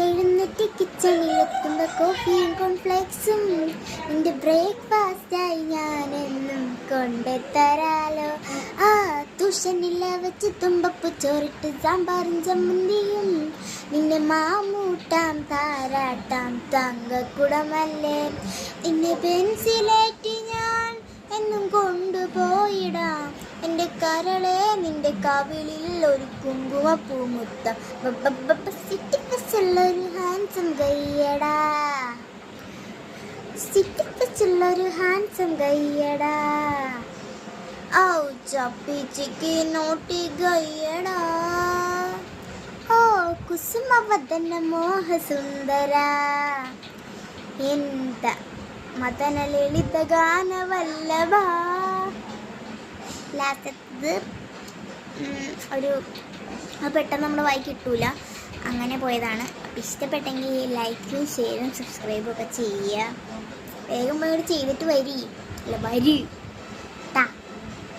എഴുന്നേറ്റ് കിച്ചണിലെത്തുന്ന കോഫിയും കോൺഫ്ലേക്സും നിന്റെ ബ്രേക്ക്ഫാസ്റ്റായി ഞാനെന്നും കൊണ്ടുതരാലോ. ആ ട്യൂഷനില വെച്ച് തുമ്പപ്പ് ചോറിട്ട് സാമ്പാറും ചമ്മന്തിയും നിന്നെ മാമൂട്ടാം താരാട്ടാം തങ്കക്കുടമല്ലേ. നിന്നെ പെൻസിലേറ്റ് ഞാൻ എന്നും കൊണ്ടുപോയിടാം. എൻ്റെ കരളെ നിന്റെ കവിളിൽ ഒരു കുങ്കുമപ്പൂമുത്തം. സിറ്റിപ്പച്ചുള്ളൊരു ഹാൻസം കയ്യടാ, സിറ്റിപ്പച്ചുള്ളൊരു ഹാൻസം കയ്യടാ. ഔ ചപ്പിച്ചിക്ക് നോട്ടി ഗയ്യടാ. ഓ കുസുമവദന മോഹസുന്ദര ಎಂತ മദന ലളിത ഗാനവല്ലഭ. ലാസ്റ്റത്തത് ഒരു പെട്ടെന്ന് നമ്മൾ വായി കിട്ടൂല, അങ്ങനെ പോയതാണ്. അപ്പം ഇഷ്ടപ്പെട്ടെങ്കിൽ ലൈക്കും ഷെയറും സബ്സ്ക്രൈബും ഒക്കെ ചെയ്യുക. വേഗം പോയി ചെയ്തിട്ട് വരി ടാ.